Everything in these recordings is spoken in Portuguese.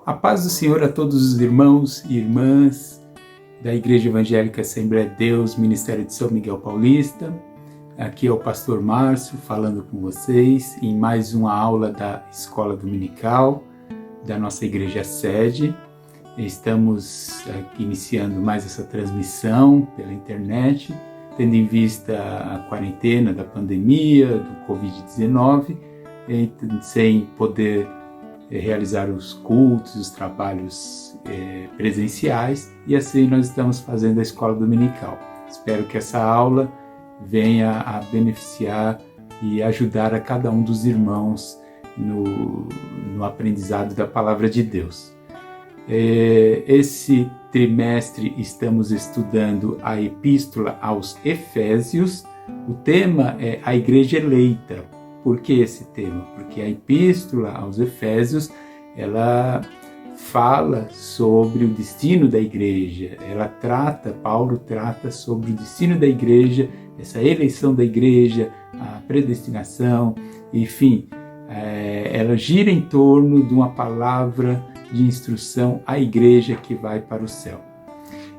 A paz do Senhor a todos os irmãos e irmãs da Igreja Evangélica Assembleia de Deus, Ministério de São Miguel Paulista. Aqui é o pastor Márcio falando com vocês em mais uma aula da Escola Dominical da nossa igreja sede. Estamos aqui iniciando mais essa transmissão pela internet, tendo em vista a quarentena da pandemia, do Covid-19, sem poder realizar os cultos, os trabalhos presenciais, e assim nós estamos fazendo a escola dominical. Espero que essa aula venha a beneficiar e ajudar a cada um dos irmãos no aprendizado da palavra de Deus. Esse trimestre estamos estudando a Epístola aos Efésios. O tema é a Igreja Eleita. Por que esse tema? Porque a Epístola aos Efésios, ela fala sobre o destino da igreja. Paulo trata sobre o destino da igreja, essa eleição da igreja, a predestinação, enfim, ela gira em torno de uma palavra de instrução à igreja que vai para o céu.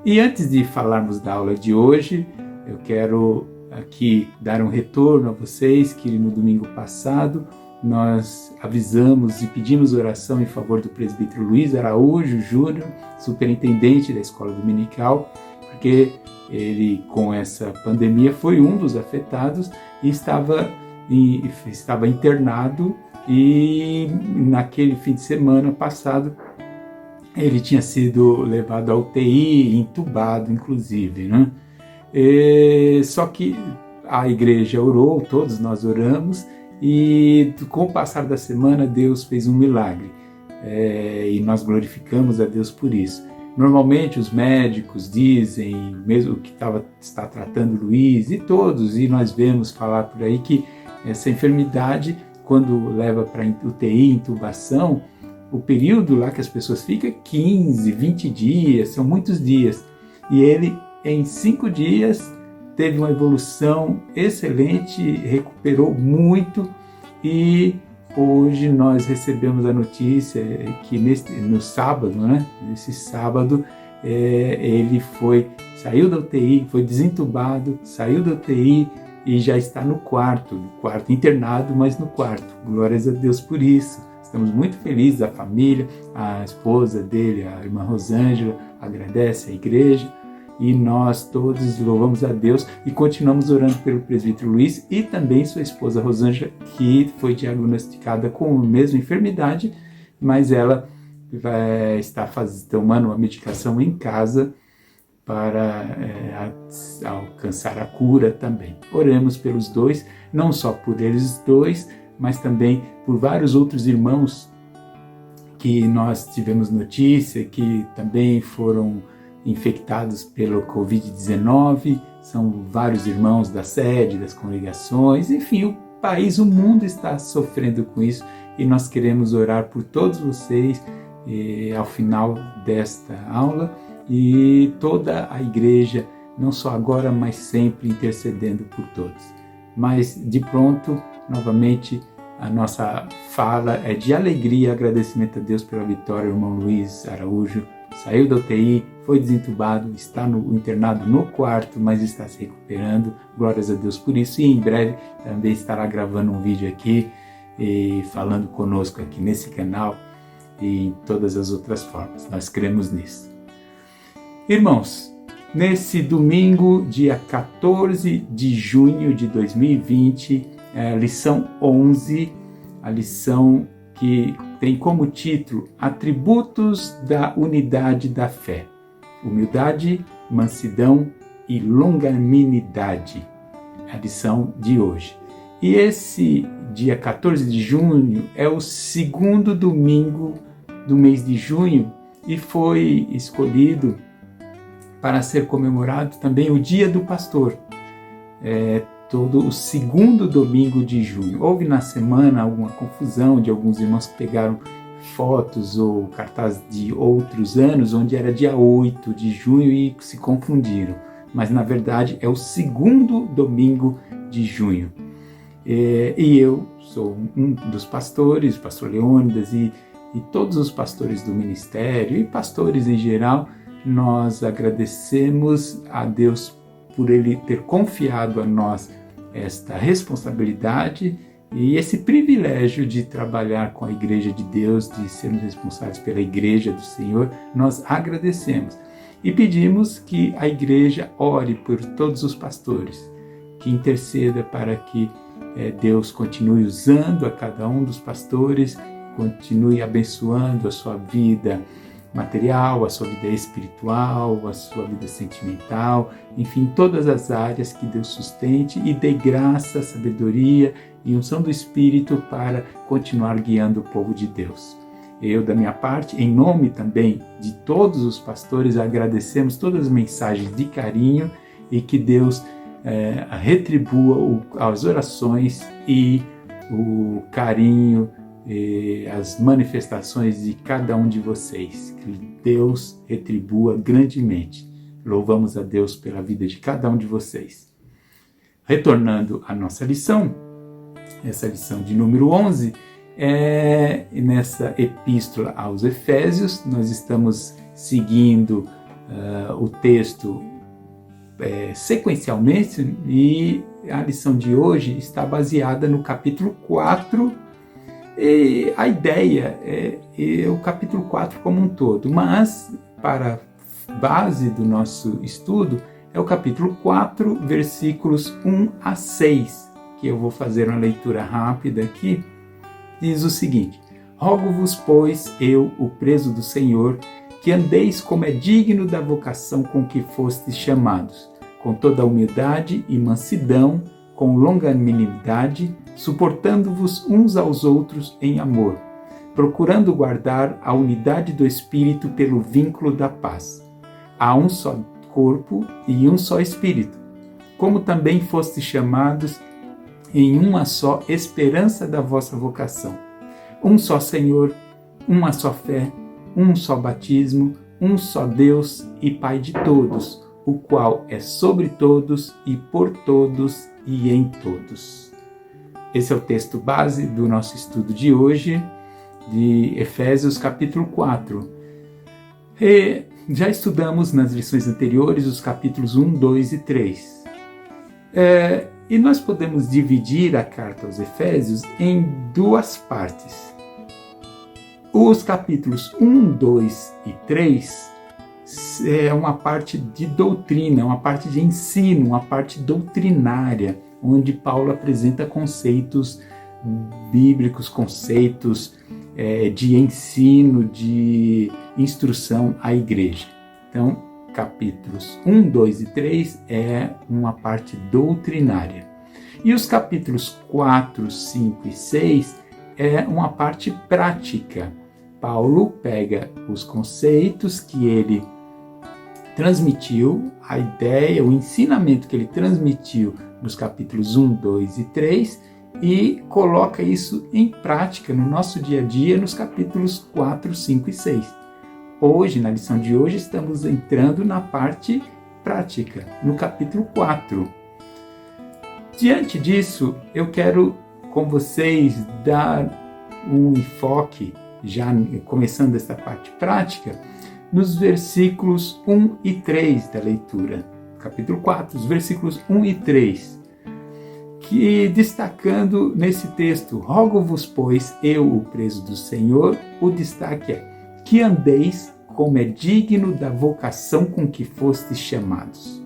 E antes de falarmos da aula de hoje, eu quero aqui dar um retorno a vocês que no domingo passado nós avisamos e pedimos oração em favor do presbítero Luiz Araújo Júnior, superintendente da escola dominical, porque ele com essa pandemia foi um dos afetados e estava internado, e naquele fim de semana passado ele tinha sido levado à UTI, entubado inclusive, né? Só que a igreja orou, todos nós oramos, e com o passar da semana Deus fez um milagre, e nós glorificamos a Deus por isso. Normalmente os médicos dizem, mesmo que está tratando Luiz e todos, e nós vemos falar por aí que essa enfermidade, quando leva para UTI, intubação, o período lá que as pessoas ficam é 15, 20 dias, são muitos dias, e ele em 5 dias teve uma evolução excelente, recuperou muito, e hoje nós recebemos a notícia que no sábado, nesse sábado, ele saiu da UTI, foi desentubado, saiu da UTI e já está no quarto internado, mas no quarto. Glórias a Deus por isso. Estamos muito felizes, a família, a esposa dele, a irmã Rosângela, agradece a igreja, e nós todos louvamos a Deus e continuamos orando pelo presbítero Luiz e também sua esposa Rosângela, que foi diagnosticada com a mesma enfermidade, mas ela está tomando uma medicação em casa para alcançar a cura também. Oremos pelos dois, não só por eles dois, mas também por vários outros irmãos que nós tivemos notícia, que também foram infectados pelo Covid-19, são vários irmãos da sede, das congregações, enfim, o mundo está sofrendo com isso, e nós queremos orar por todos vocês ao final desta aula, e toda a igreja, não só agora, mas sempre intercedendo por todos. Mas de pronto, novamente, a nossa fala é de alegria e agradecimento a Deus pela vitória. O irmão Luiz Araújo saiu da UTI, foi desentubado, está internado no quarto, mas está se recuperando. Glórias a Deus por isso. E em breve também estará gravando um vídeo aqui e falando conosco aqui nesse canal e em todas as outras formas. Nós cremos nisso. Irmãos, nesse domingo, dia 14 de junho de 2020, lição 11, a lição que tem como título Atributos da Unidade da Fé: humildade, mansidão e longanimidade, a lição de hoje. E esse dia 14 de junho é o segundo domingo do mês de junho, e foi escolhido para ser comemorado também o Dia do Pastor, todo o segundo domingo de junho. Houve na semana alguma confusão de alguns irmãos que pegaram fotos ou cartazes de outros anos, onde era dia 8 de junho e se confundiram. Mas na verdade é o segundo domingo de junho. E eu sou um dos pastores, pastor Leônidas, e e todos os pastores do ministério e pastores em geral, nós agradecemos a Deus por Ele ter confiado a nós esta responsabilidade e esse privilégio de trabalhar com a Igreja de Deus, de sermos responsáveis pela Igreja do Senhor. Nós agradecemos e pedimos que a Igreja ore por todos os pastores, que interceda para que Deus continue usando a cada um dos pastores, continue abençoando a sua vida material, a sua vida espiritual, a sua vida sentimental, enfim, todas as áreas que Deus sustente e dê graça, sabedoria e unção do Espírito para continuar guiando o povo de Deus. Eu, da minha parte, em nome também de todos os pastores, agradecemos todas as mensagens de carinho e que Deus retribua as orações e o carinho, as manifestações de cada um de vocês. Que Deus retribua grandemente. Louvamos a Deus pela vida de cada um de vocês. Retornando à nossa lição, essa lição de número 11, nessa epístola aos Efésios. Nós estamos seguindo o texto sequencialmente e a lição de hoje está baseada no capítulo 4. E a ideia é o capítulo 4 como um todo, mas para base do nosso estudo é o capítulo 4, versículos 1 a 6, que eu vou fazer uma leitura rápida aqui. Diz o seguinte: Rogo-vos, pois, eu, o preso do Senhor, que andeis como é digno da vocação com que fostes chamados, com toda humildade e mansidão, com longanimidade, suportando-vos uns aos outros em amor, procurando guardar a unidade do Espírito pelo vínculo da paz. Há um só corpo e um só Espírito, como também fostes chamados em uma só esperança da vossa vocação. Um só Senhor, uma só fé, um só batismo, um só Deus e Pai de todos, o qual é sobre todos e por todos e em todos. Esse é o texto base do nosso estudo de hoje, de Efésios capítulo 4. Já estudamos nas lições anteriores os capítulos 1, 2 e 3. E nós podemos dividir a carta aos Efésios em duas partes. Os capítulos 1, 2 e 3 é uma parte de doutrina, uma parte de ensino, uma parte doutrinária, onde Paulo apresenta conceitos bíblicos, conceitos de ensino, de instrução à igreja. Então, capítulos 1, 2 e 3 é uma parte doutrinária. E os capítulos 4, 5 e 6 é uma parte prática. Paulo pega os conceitos que ele transmitiu, a ideia, o ensinamento que ele transmitiu nos capítulos 1, 2 e 3 e coloca isso em prática no nosso dia a dia nos capítulos 4, 5 e 6. Hoje, na lição de hoje, estamos entrando na parte prática, no capítulo 4. Diante disso, eu quero com vocês dar um enfoque, já começando esta parte prática, nos versículos 1 e 3 da leitura. Capítulo 4, os versículos 1 e 3. Que destacando nesse texto, rogo-vos, pois, eu, o preso do Senhor, o destaque é que andeis como é digno da vocação com que fostes chamados.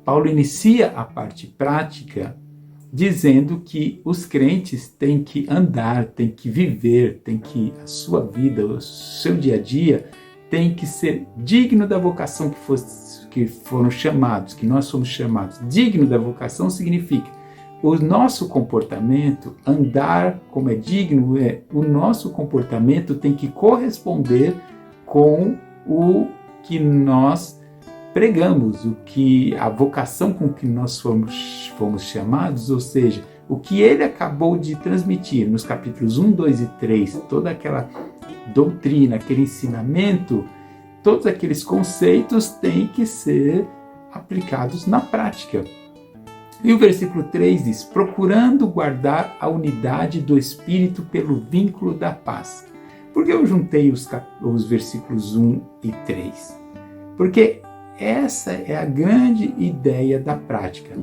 Paulo inicia a parte prática dizendo que os crentes têm que andar, têm que viver, têm que a sua vida, o seu dia a dia, tem que ser digno da vocação que foram chamados, que nós somos chamados. Digno da vocação significa o nosso comportamento, andar como é digno, o nosso comportamento tem que corresponder com o que nós pregamos, a vocação com que nós fomos chamados, ou seja, o que ele acabou de transmitir nos capítulos 1, 2 e 3, toda aquela doutrina, aquele ensinamento, todos aqueles conceitos têm que ser aplicados na prática. E o versículo 3 diz, procurando guardar a unidade do Espírito pelo vínculo da paz. Por que eu juntei os versículos 1 e 3? Porque essa é a grande ideia da prática.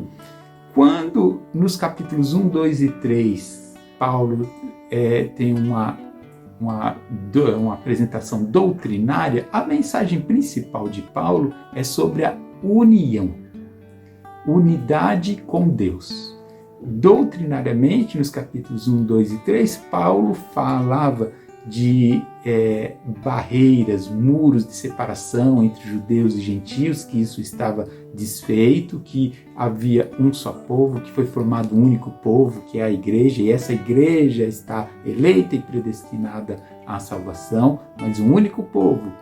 Quando nos capítulos 1, 2 e 3, Paulo tem uma apresentação doutrinária, a mensagem principal de Paulo é sobre a união, unidade com Deus. Doutrinariamente, nos capítulos 1, 2 e 3, Paulo falava de barreiras, muros de separação entre judeus e gentios, que isso estava desfeito, que havia um só povo, que foi formado um único povo, que é a igreja, e essa igreja está eleita e predestinada à salvação, mas um único povo.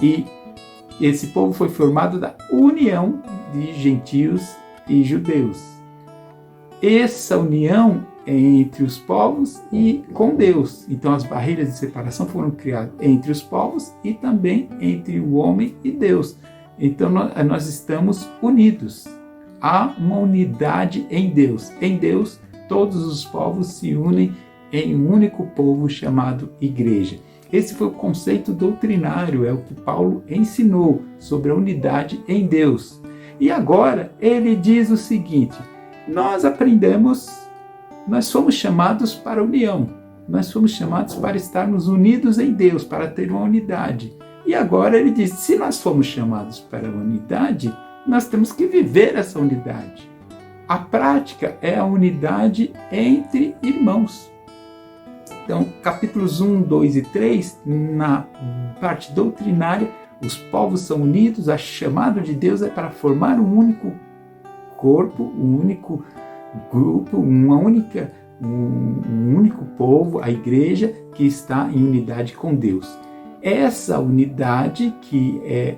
E esse povo foi formado da união de gentios e judeus. Essa união entre os povos e com Deus. Então as barreiras de separação foram criadas entre os povos e também entre o homem e Deus. Então nós estamos unidos. Há uma unidade em Deus. Em Deus, todos os povos se unem em um único povo chamado igreja. Esse foi o conceito doutrinário, é o que Paulo ensinou sobre a unidade em Deus. E agora ele diz o seguinte: nós fomos chamados para a união, nós fomos chamados para estarmos unidos em Deus, para ter uma unidade. E agora ele diz, se nós fomos chamados para a unidade, nós temos que viver essa unidade. A prática é a unidade entre irmãos. Então, capítulos 1, 2 e 3, na parte doutrinária, os povos são unidos, a chamada de Deus é para formar um único corpo, um único grupo, um único povo, a igreja que está em unidade com Deus. Essa unidade que é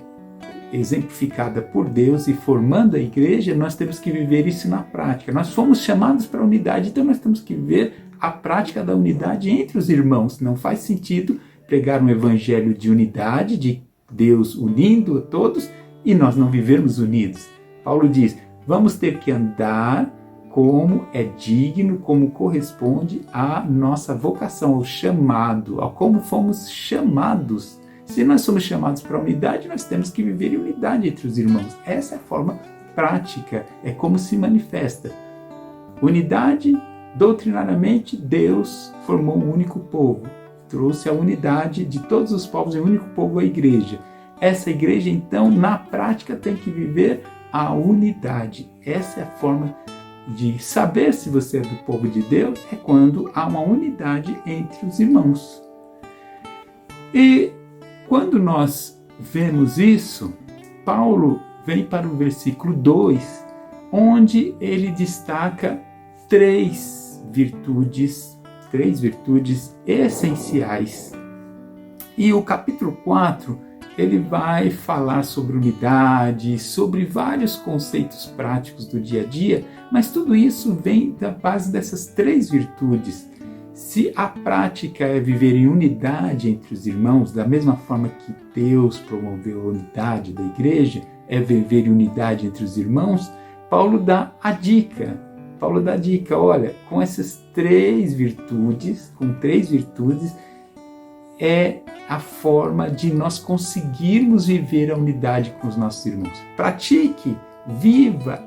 exemplificada por Deus e formando a igreja, nós temos que viver isso na prática. Nós fomos chamados para a unidade, então nós temos que viver a prática da unidade entre os irmãos. Não faz sentido pregar um evangelho de unidade, de Deus unindo a todos, e nós não vivermos unidos. Paulo diz, vamos ter que andar como é digno, como corresponde à nossa vocação, ao chamado, a como fomos chamados. Se nós somos chamados para a unidade, nós temos que viver em unidade entre os irmãos. Essa é a forma prática, é como se manifesta. Unidade, doutrinariamente, Deus formou um único povo, trouxe a unidade de todos os povos em um único povo, a igreja. Essa igreja, então, na prática, tem que viver a unidade. Essa é a forma de saber se você é do povo de Deus, é quando há uma unidade entre os irmãos. E quando nós vemos isso, Paulo vem para o versículo 2, onde ele destaca três virtudes essenciais. E o capítulo 4, ele vai falar sobre unidade, sobre vários conceitos práticos do dia a dia, mas tudo isso vem da base dessas três virtudes. Se a prática é viver em unidade entre os irmãos, da mesma forma que Deus promoveu a unidade da igreja, é viver em unidade entre os irmãos, Paulo dá a dica. Olha, com essas três virtudes, é a forma de nós conseguirmos viver a unidade com os nossos irmãos. Pratique, viva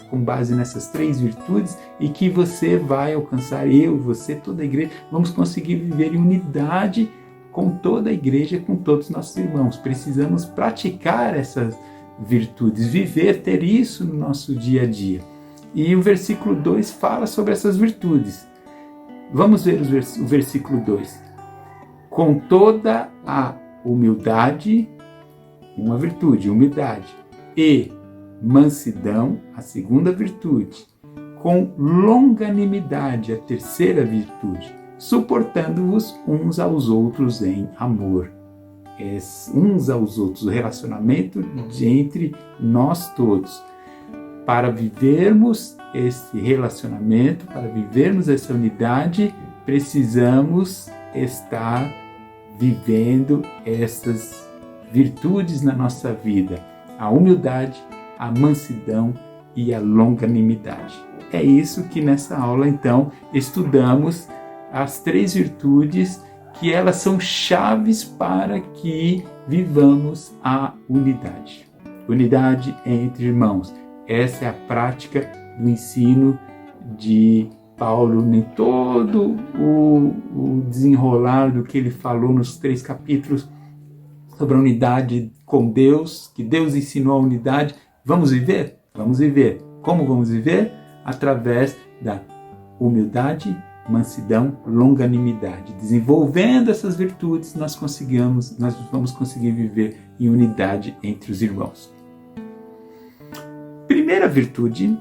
com base nessas três virtudes e que você vai alcançar, você, toda a igreja, vamos conseguir viver em unidade com toda a igreja, com todos os nossos irmãos. Precisamos praticar essas virtudes, ter isso no nosso dia a dia. E o versículo 2 fala sobre essas virtudes. Vamos ver o versículo 2. Com toda a humildade, uma virtude, humildade, e mansidão, a segunda virtude, com longanimidade, a terceira virtude, suportando-vos uns aos outros em amor. Uns aos outros, o relacionamento entre nós todos. Para vivermos esse relacionamento, para vivermos essa unidade, precisamos estar vivendo essas virtudes na nossa vida. A humildade, a mansidão e a longanimidade. É isso que nessa aula, então, estudamos as três virtudes que elas são chaves para que vivamos a unidade. Unidade entre irmãos. Essa é a prática do ensino de Paulo, em todo o desenrolar do que ele falou nos 3 capítulos sobre a unidade com Deus, que Deus ensinou a unidade. Vamos viver? Vamos viver. Como vamos viver? Através da humildade, mansidão, longanimidade. Desenvolvendo essas virtudes, nós vamos conseguir viver em unidade entre os irmãos. Primeira virtude,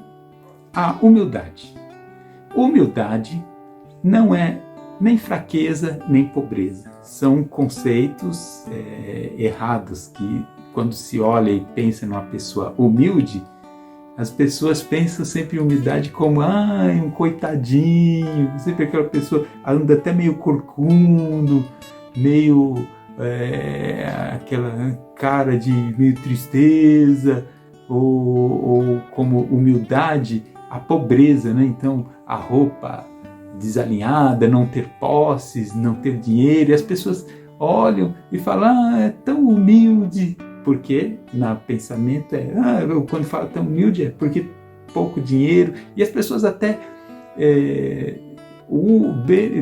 a humildade. Humildade não é nem fraqueza, nem pobreza. São conceitos errados que, quando se olha e pensa numa pessoa humilde, as pessoas pensam sempre em humildade como um coitadinho, sempre aquela pessoa anda até meio corcundo, meio aquela cara de meio tristeza, ou como humildade, a pobreza, né? Então a roupa desalinhada, não ter posses, não ter dinheiro, e as pessoas olham e falam, é tão humilde, porque no pensamento quando fala tão humilde é porque pouco dinheiro, e as pessoas até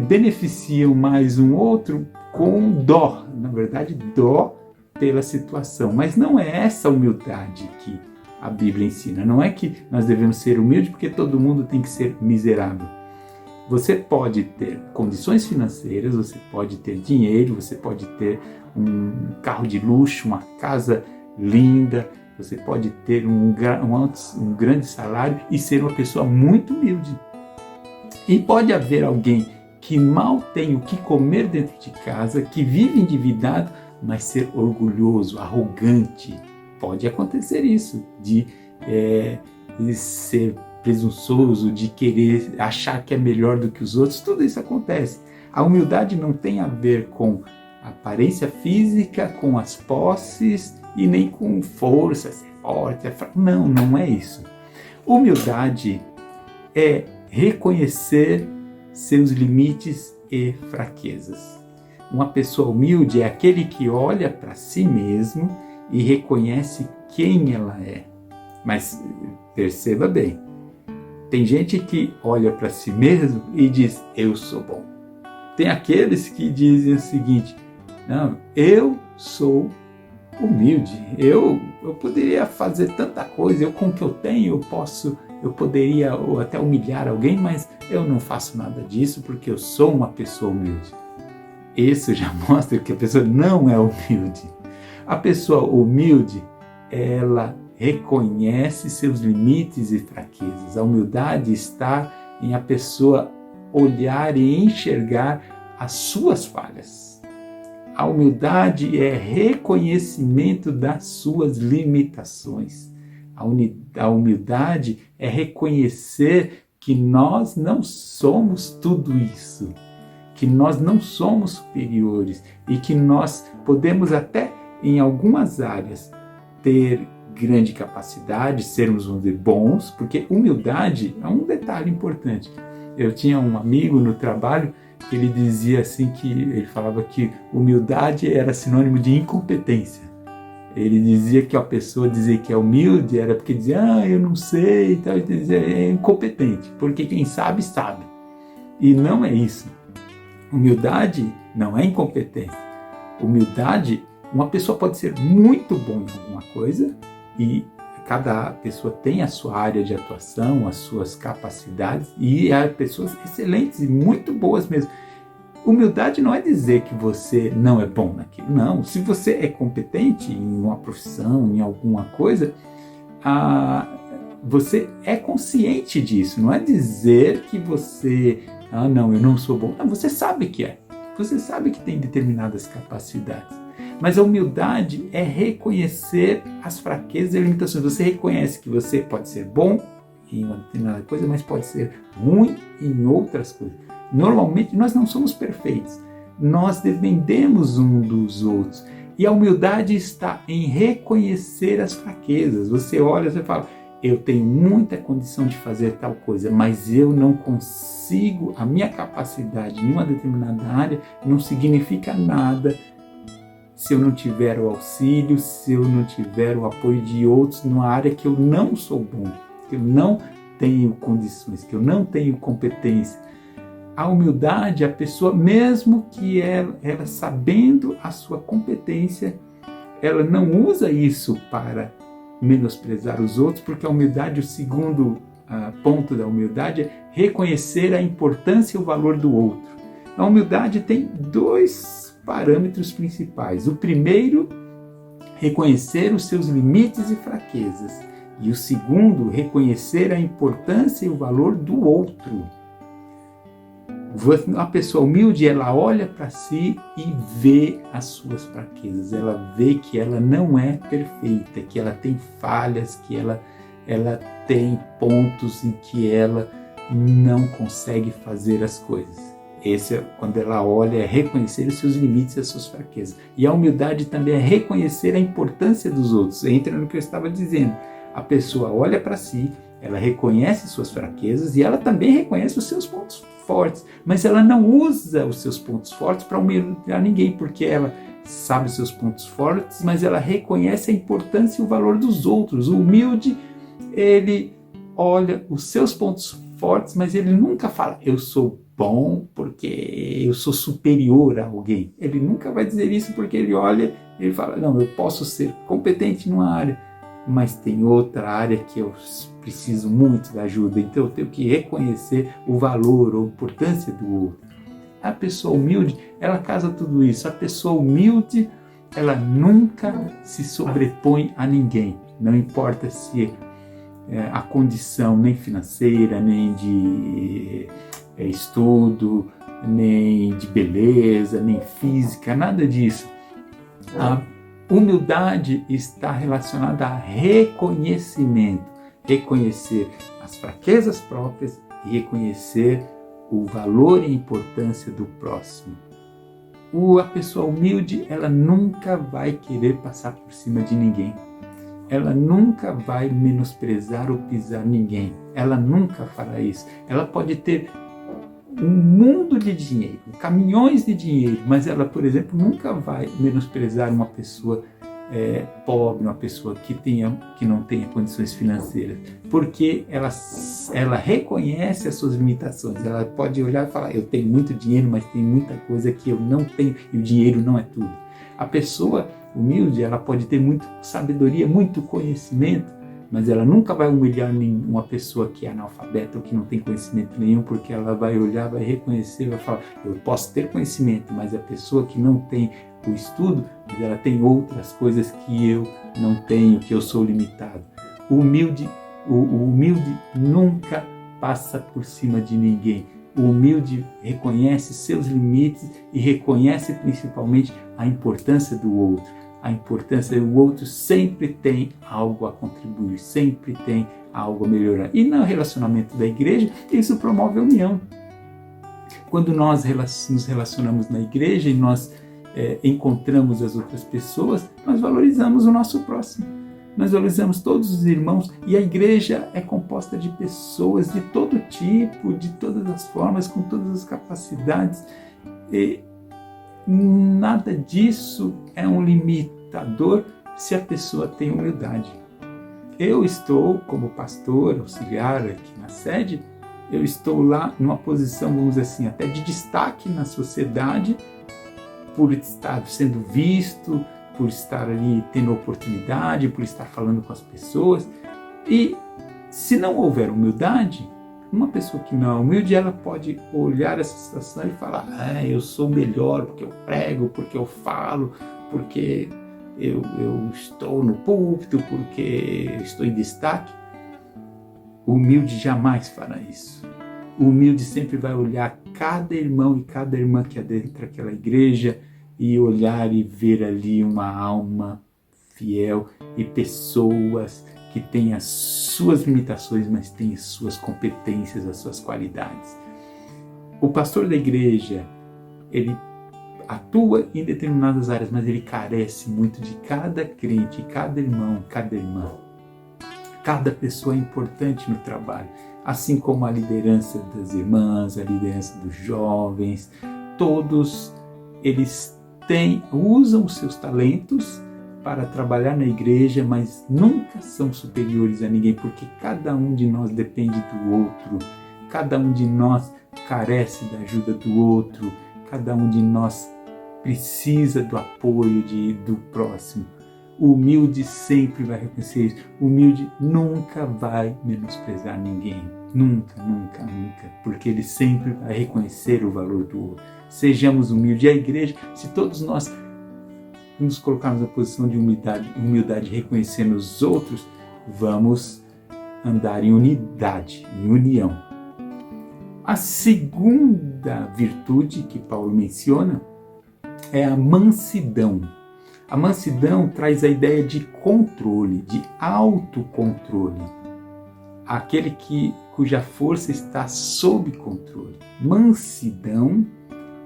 beneficiam mais um outro com dó, na verdade dó pela situação, mas não é essa humildade que a Bíblia ensina, não é que nós devemos ser humildes porque todo mundo tem que ser miserável. Você pode ter condições financeiras, você pode ter dinheiro, você pode ter um carro de luxo, uma casa linda, você pode ter um grande salário e ser uma pessoa muito humilde. E pode haver alguém que mal tem o que comer dentro de casa, que vive endividado, mas ser orgulhoso, arrogante. Pode acontecer isso, de ser presunçoso, de querer achar que é melhor do que os outros. Tudo isso acontece. A humildade não tem a ver com aparência física, com as posses e nem com força, ser forte, Não, não é isso. Humildade é reconhecer seus limites e fraquezas. Uma pessoa humilde é aquele que olha para si mesmo e reconhece quem ela é. Mas perceba bem, tem gente que olha para si mesmo e diz, eu sou bom. Tem aqueles que dizem o seguinte, não, eu sou humilde, eu poderia fazer tanta coisa, com o que eu tenho eu poderia até humilhar alguém, mas eu não faço nada disso porque eu sou uma pessoa humilde. Isso já mostra que a pessoa não é humilde. A pessoa humilde, ela reconhece seus limites e fraquezas. A humildade está em a pessoa olhar e enxergar as suas falhas. A humildade é reconhecimento das suas limitações. A humildade é reconhecer que nós não somos tudo isso, que nós não somos superiores e que nós podemos até, em algumas áreas, ter grande capacidade, sermos bons, porque humildade é um detalhe importante. Eu tinha um amigo no trabalho que ele dizia assim, ele falava que humildade era sinônimo de incompetência. Ele dizia que a pessoa dizer que é humilde era porque dizia, eu não sei, então ele dizia, é incompetente, porque quem sabe, sabe. E não é isso. Humildade não é incompetência. Humildade, uma pessoa pode ser muito bom em alguma coisa e cada pessoa tem a sua área de atuação, as suas capacidades e há pessoas excelentes e muito boas mesmo. Humildade não é dizer que você não é bom naquilo, não. Se você é competente em uma profissão, em alguma coisa, você é consciente disso. Não é dizer que você, não, eu não sou bom. Não, você sabe que é. Você sabe que tem determinadas capacidades. Mas a humildade é reconhecer as fraquezas e limitações. Você reconhece que você pode ser bom em uma determinada coisa, mas pode ser ruim em outras coisas. Normalmente nós não somos perfeitos. Nós dependemos um dos outros. E a humildade está em reconhecer as fraquezas. Você olha e fala, eu tenho muita condição de fazer tal coisa, mas eu não consigo, a minha capacidade em uma determinada área não significa nada se eu não tiver o auxílio, se eu não tiver o apoio de outros numa área que eu não sou bom, que eu não tenho condições, que eu não tenho competência. A humildade, a pessoa, mesmo que ela sabendo a sua competência, ela não usa isso para menosprezar os outros, porque a humildade, o segundo ponto da humildade é reconhecer a importância e o valor do outro. A humildade tem dois parâmetros principais. O primeiro, reconhecer os seus limites e fraquezas. E o segundo, reconhecer a importância e o valor do outro. A pessoa humilde, ela olha para si e vê as suas fraquezas, ela vê que ela não é perfeita, que ela tem falhas, que ela tem pontos em que ela não consegue fazer as coisas. Esse é quando ela olha, é reconhecer os seus limites e as suas fraquezas. E a humildade também é reconhecer a importância dos outros. Entra no que eu estava dizendo. A pessoa olha para si, ela reconhece suas fraquezas e ela também reconhece os seus pontos fortes, mas ela não usa os seus pontos fortes para humilhar ninguém, porque ela sabe os seus pontos fortes, mas ela reconhece a importância e o valor dos outros. O humilde, ele olha os seus pontos fortes, mas ele nunca fala, eu sou bom porque eu sou superior a alguém. Ele nunca vai dizer isso, porque ele olha e ele fala, não, eu posso ser competente numa área, mas tem outra área que eu preciso muito da ajuda, então eu tenho que reconhecer o valor ou a importância do outro. A pessoa humilde, ela casa tudo isso. A pessoa humilde, ela nunca se sobrepõe a ninguém, não importa se a condição nem financeira, nem de estudo, nem de beleza, nem física, nada disso. A humildade está relacionada a reconhecimento, reconhecer as fraquezas próprias e reconhecer o valor e a importância do próximo. A pessoa humilde, ela nunca vai querer passar por cima de ninguém. Ela nunca vai menosprezar ou pisar ninguém. Ela nunca fará isso. Ela pode ter um mundo de dinheiro, caminhões de dinheiro, mas ela, por exemplo, nunca vai menosprezar uma pessoa pobre, uma pessoa que não tenha condições financeiras, porque ela reconhece as suas limitações. Ela pode olhar e falar, eu tenho muito dinheiro, mas tem muita coisa que eu não tenho, e o dinheiro não é tudo. A pessoa humilde, ela pode ter muita sabedoria, muito conhecimento, mas ela nunca vai humilhar uma pessoa que é analfabeta ou que não tem conhecimento nenhum, porque ela vai olhar, vai reconhecer, vai falar, eu posso ter conhecimento, mas a pessoa que não tem o estudo, mas ela tem outras coisas que eu não tenho, que eu sou limitado. O humilde nunca passa por cima de ninguém. O humilde reconhece seus limites e reconhece principalmente a importância do outro. A importância do outro sempre tem algo a contribuir, sempre tem algo a melhorar. E no relacionamento da igreja, isso promove a união. Quando nós nos relacionamos na igreja e nós encontramos as outras pessoas, nós valorizamos o nosso próximo. Nós valorizamos todos os irmãos, e a igreja é composta de pessoas de todo tipo, de todas as formas, com todas as capacidades. E nada disso é um limitador se a pessoa tem humildade. Eu estou, como pastor auxiliar aqui na sede, eu estou lá numa posição, vamos dizer assim, até de destaque na sociedade, por estar sendo visto, por estar ali tendo oportunidade, por estar falando com as pessoas. E se não houver humildade, uma pessoa que não é humilde, ela pode olhar essa situação e falar, eu sou melhor porque eu prego, porque eu falo, porque eu estou no púlpito, porque estou em destaque. O humilde jamais fará isso. O humilde sempre vai olhar cada irmão e cada irmã que adentra aquela igreja e olhar e ver ali uma alma fiel e pessoas que têm as suas limitações, mas têm as suas competências, as suas qualidades. O pastor da igreja, ele atua em determinadas áreas, mas ele carece muito de cada crente, cada irmão, cada irmã. Cada pessoa é importante no trabalho, assim como a liderança das irmãs, a liderança dos jovens. Todos eles usam os seus talentos para trabalhar na igreja, mas nunca são superiores a ninguém, porque cada um de nós depende do outro, cada um de nós carece da ajuda do outro, cada um de nós precisa do apoio do próximo. O humilde sempre vai reconhecer isso. O humilde nunca vai menosprezar ninguém. Nunca, nunca, nunca. Porque ele sempre vai reconhecer o valor do outro. Sejamos humildes. E a igreja, se todos nós nos colocarmos na posição de humildade, reconhecendo os outros, vamos andar em unidade, em união. A segunda virtude que Paulo menciona é a mansidão. A mansidão traz a ideia de controle, de autocontrole. Aquele cuja força está sob controle. Mansidão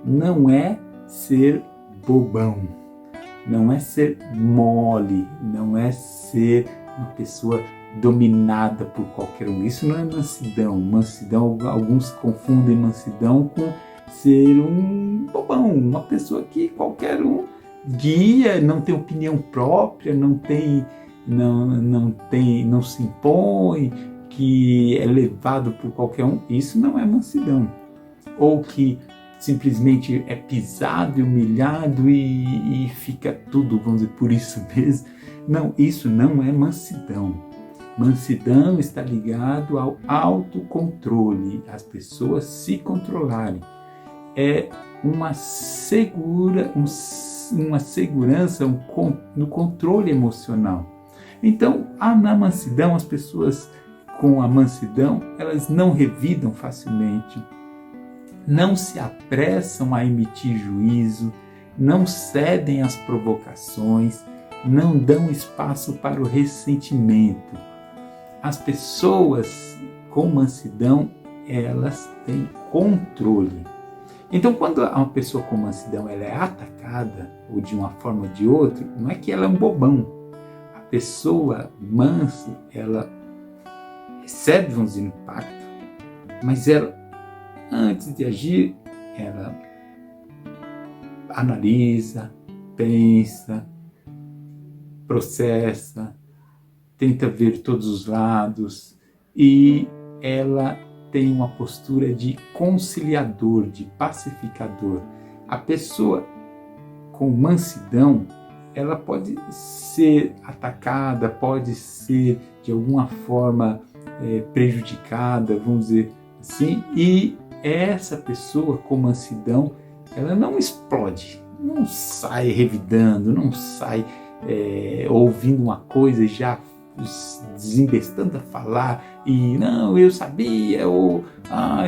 não é ser bobão, não é ser mole, não é ser uma pessoa dominada por qualquer um. Isso não é mansidão. Mansidão, alguns confundem mansidão com ser um bobão, uma pessoa que qualquer um guia, não tem opinião própria, não se impõe, que é levado por qualquer um. Isso não é mansidão. Ou que simplesmente é pisado e humilhado e fica tudo, vamos dizer, por isso mesmo. Não, isso não é mansidão. Mansidão está ligado ao autocontrole, as pessoas se controlarem. É uma segurança no controle emocional. Então, na mansidão, as pessoas com a mansidão, elas não revidam facilmente, não se apressam a emitir juízo, não cedem às provocações, não dão espaço para o ressentimento. As pessoas com mansidão, elas têm controle. Então, quando uma pessoa com mansidão ela é atacada, ou de uma forma ou de outra, não é que ela é um bobão. A pessoa mansa, ela recebe uns impactos, mas ela, antes de agir, ela analisa, pensa, processa, tenta ver todos os lados e ela tem uma postura de conciliador, de pacificador. A pessoa com mansidão, ela pode ser atacada, pode ser de alguma forma prejudicada, vamos dizer assim, e essa pessoa com mansidão, ela não explode, não sai revidando, não sai ouvindo uma coisa e já desembestando a falar e não, eu sabia, ou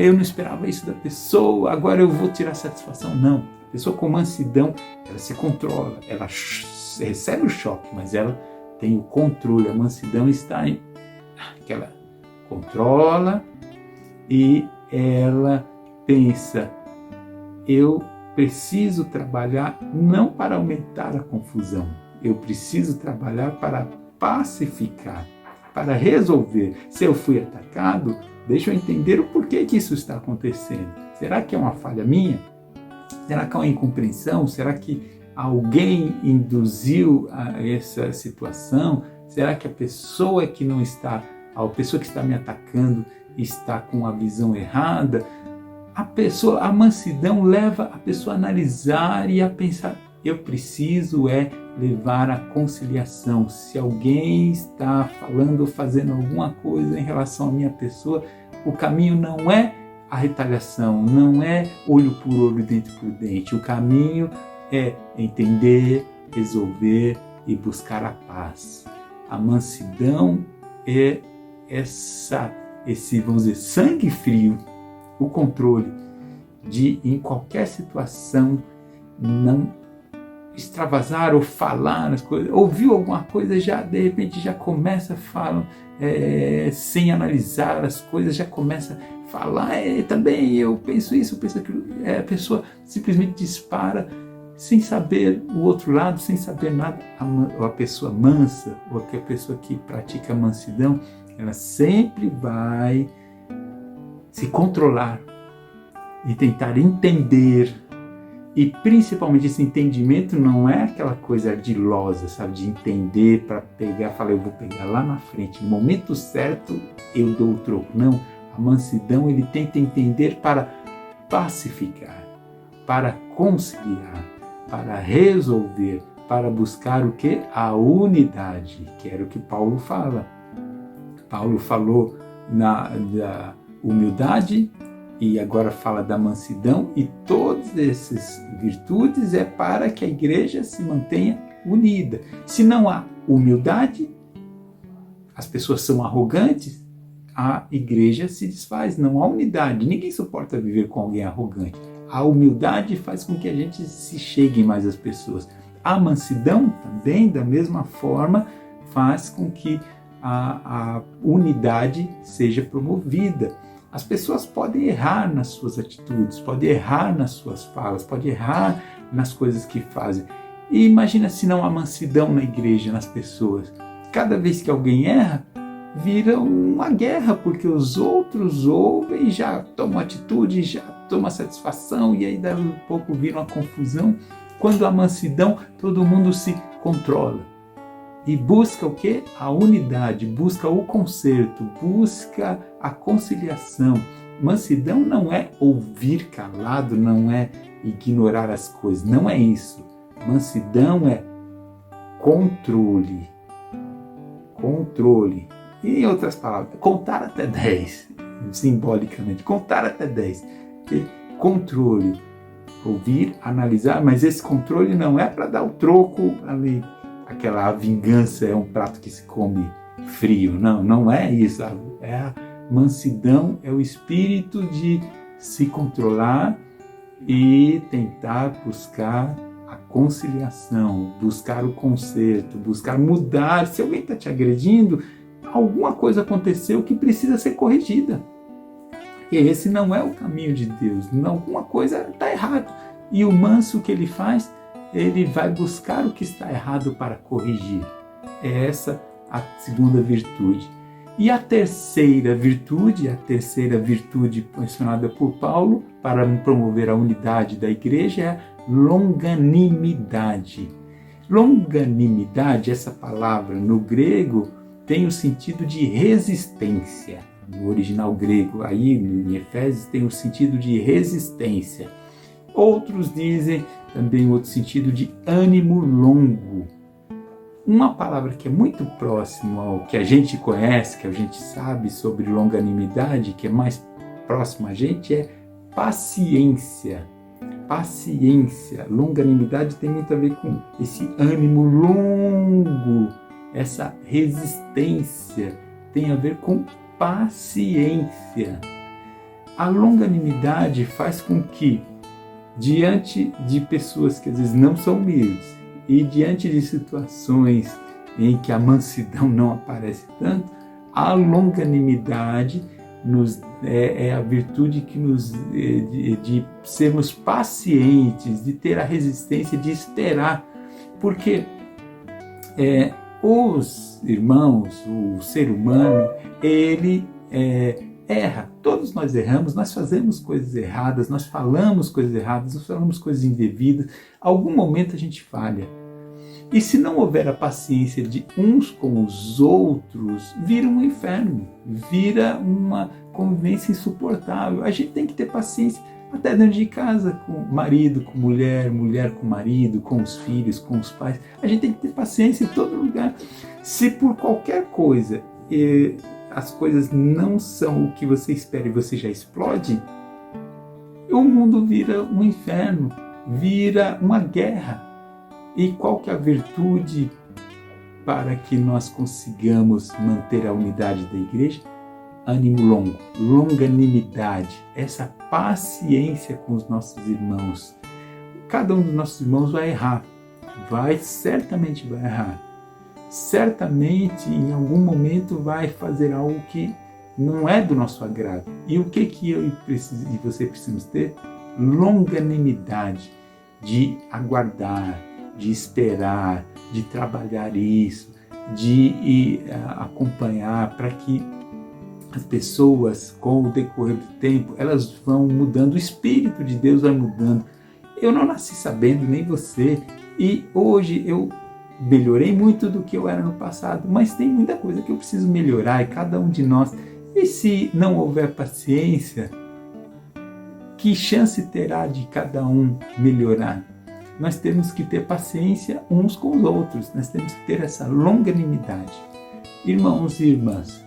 eu não esperava isso da pessoa, agora eu vou tirar satisfação. Não, a pessoa com mansidão, ela se controla, ela recebe o choque, mas ela tem o controle. A mansidão está em que ela controla e ela pensa, eu preciso trabalhar não para aumentar a confusão, eu preciso trabalhar para pacificar, para resolver. Se eu fui atacado, deixa eu entender o porquê que isso está acontecendo. Será que é uma falha minha? Será que é uma incompreensão? Será que alguém induziu a essa situação? Será que a pessoa que está me atacando está com a visão errada? A mansidão leva a pessoa a analisar e a pensar, eu preciso levar a conciliação. Se alguém está falando ou fazendo alguma coisa em relação à minha pessoa, o caminho não é a retaliação, não é olho por olho, dente por dente. O caminho é entender, resolver e buscar a paz. A mansidão é esse, vamos dizer, sangue frio, o controle de, em qualquer situação, não extravasar ou falar as coisas. Ouviu alguma coisa, já de repente já começa a falar sem analisar as coisas, já começa a falar, também eu penso isso, eu penso aquilo. A pessoa simplesmente dispara sem saber o outro lado, sem saber nada. A pessoa mansa, ou a pessoa que pratica a mansidão, ela sempre vai se controlar e tentar entender. E principalmente esse entendimento não é aquela coisa ardilosa, sabe, de entender para pegar, falar, eu vou pegar lá na frente, no momento certo eu dou o troco. Não, a mansidão ele tenta entender para pacificar, para conciliar, para resolver, para buscar o que? A unidade, que era o que Paulo fala. Paulo falou da humildade e agora fala da mansidão, e todas essas virtudes é para que a igreja se mantenha unida. Se não há humildade, as pessoas são arrogantes, a igreja se desfaz, não há unidade. Ninguém suporta viver com alguém arrogante. A humildade faz com que a gente se chegue mais às pessoas. A mansidão também, da mesma forma, faz com que a unidade seja promovida. As pessoas podem errar nas suas atitudes, podem errar nas suas falas, podem errar nas coisas que fazem. E imagina se não há mansidão na igreja, nas pessoas. Cada vez que alguém erra, vira uma guerra, porque os outros ouvem, já tomam atitude, já tomam satisfação, e aí daí a pouco vira uma confusão. Quando há mansidão, todo mundo se controla. E busca o quê? A unidade, busca o conserto, busca a conciliação. Mansidão não é ouvir calado, não é ignorar as coisas, não é isso. Mansidão é controle. Controle. Em outras palavras, contar até 10, simbolicamente, contar até 10. Controle. Ouvir, analisar, mas esse controle não é para dar o troco ali. A vingança é um prato que se come frio. Não, não é isso. É a mansidão, é o espírito de se controlar e tentar buscar a conciliação, buscar o conserto, buscar mudar. Se alguém está te agredindo, alguma coisa aconteceu que precisa ser corrigida. E esse não é o caminho de Deus. Alguma coisa está errado. E o manso, o que ele faz? Ele vai buscar o que está errado para corrigir. É essa a segunda virtude. E a terceira virtude mencionada por Paulo para promover a unidade da igreja é a longanimidade. Longanimidade, essa palavra no grego, tem o sentido de resistência. No original grego, aí em Efésios, tem o sentido de resistência. Outros dizem também outro sentido de ânimo longo. Uma palavra que é muito próxima ao que a gente conhece, que a gente sabe sobre longanimidade, que é mais próximo a gente, é paciência. Paciência, longanimidade tem muito a ver com esse ânimo longo, essa resistência, tem a ver com paciência. A longanimidade faz com que, diante de pessoas que às vezes não são humildes e diante de situações em que a mansidão não aparece tanto, a longanimidade é a virtude que de sermos pacientes, de ter a resistência, de esperar, porque os irmãos, o ser humano, ele erra. Todos nós erramos, nós fazemos coisas erradas, nós falamos coisas erradas, nós falamos coisas indevidas. Algum momento a gente falha. E se não houver a paciência de uns com os outros, vira um inferno, vira uma convivência insuportável. A gente tem que ter paciência até dentro de casa, com marido, com mulher, mulher com marido, com os filhos, com os pais. A gente tem que ter paciência em todo lugar. Se por qualquer coisa as coisas não são o que você espera e você já explode, o mundo vira um inferno, vira uma guerra. E qual que é a virtude para que nós consigamos manter a unidade da igreja? Ânimo longo, longanimidade, essa paciência com os nossos irmãos. Cada um dos nossos irmãos vai errar, certamente vai errar. Certamente, em algum momento, vai fazer algo que não é do nosso agrado. E o que eu e você precisamos ter? Longanimidade. de aguardar, de esperar, de trabalhar isso, de acompanhar, para que as pessoas, com o decorrer do tempo, elas vão mudando, o Espírito de Deus vai mudando. Eu não nasci sabendo, nem você, e hoje eu melhorei muito do que eu era no passado, mas tem muita coisa que eu preciso melhorar, e cada um de nós. E se não houver paciência, que chance terá de cada um melhorar? Nós temos que ter paciência uns com os outros, nós temos que ter essa longanimidade. Irmãos e irmãs,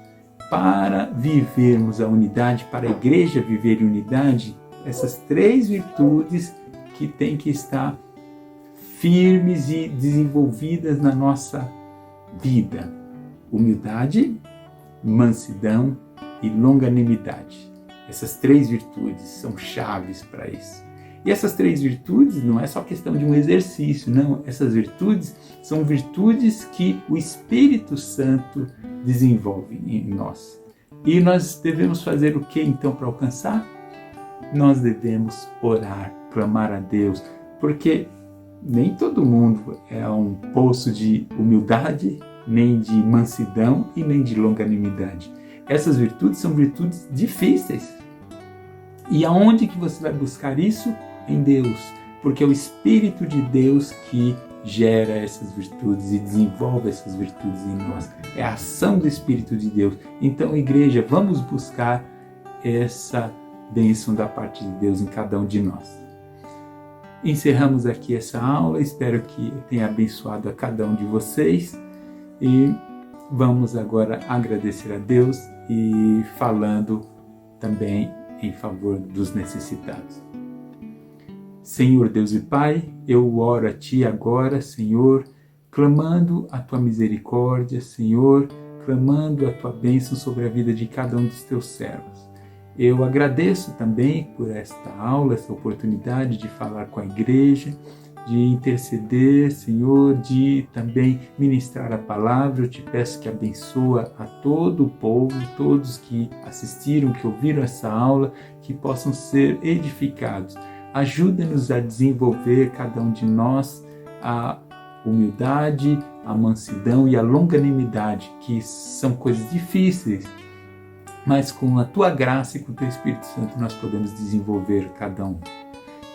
para vivermos a unidade, para a igreja viver em unidade, essas 3 virtudes que têm que estar firmes e desenvolvidas na nossa vida: humildade, mansidão e longanimidade. Essas 3 virtudes são chaves para isso. E essas 3 virtudes não é só questão de um exercício, não. Essas virtudes são virtudes que o Espírito Santo desenvolve em nós. E nós devemos fazer o que então para alcançar? Nós devemos orar, clamar a Deus, porque nem todo mundo é um poço de humildade, nem de mansidão e nem de longanimidade. Essas virtudes são virtudes difíceis. E aonde que você vai buscar isso? Em Deus, porque é o Espírito de Deus que gera essas virtudes e desenvolve essas virtudes em nós. É a ação do Espírito de Deus. Então, igreja, vamos buscar essa bênção da parte de Deus em cada um de nós. Encerramos aqui essa aula, espero que tenha abençoado a cada um de vocês e vamos agora agradecer a Deus e falando também em favor dos necessitados. Senhor Deus e Pai, eu oro a Ti agora, Senhor, clamando a Tua misericórdia, Senhor, clamando a Tua bênção sobre a vida de cada um dos Teus servos. Eu agradeço também por esta aula, essa oportunidade de falar com a igreja, de interceder, Senhor, de também ministrar a palavra. Eu te peço que abençoa a todo o povo, todos que assistiram, que ouviram essa aula, que possam ser edificados. Ajuda-nos a desenvolver, cada um de nós, a humildade, a mansidão e a longanimidade, que são coisas difíceis, mas com a Tua graça e com o Teu Espírito Santo nós podemos desenvolver cada um.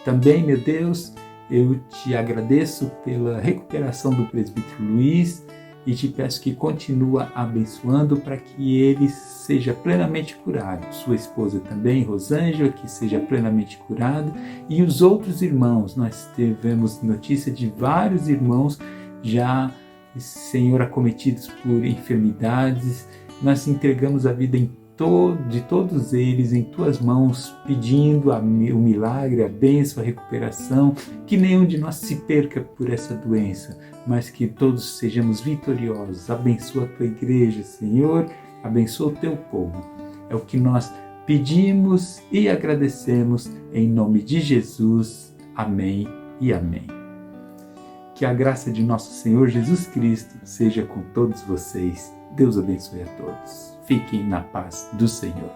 Também, meu Deus, eu te agradeço pela recuperação do presbítero Luiz e te peço que continua abençoando para que ele seja plenamente curado. Sua esposa também, Rosângela, que seja plenamente curada. E os outros irmãos, nós tivemos notícia de vários irmãos já, Senhor, acometidos por enfermidades. Nós entregamos a vida de todos eles em Tuas mãos, pedindo o milagre, a bênção, a recuperação, que nenhum de nós se perca por essa doença, mas que todos sejamos vitoriosos. Abençoa a Tua igreja, Senhor, abençoa o Teu povo. É o que nós pedimos e agradecemos em nome de Jesus. Amém e amém. Que a graça de nosso Senhor Jesus Cristo seja com todos vocês. Deus abençoe a todos. Fiquem na paz do Senhor.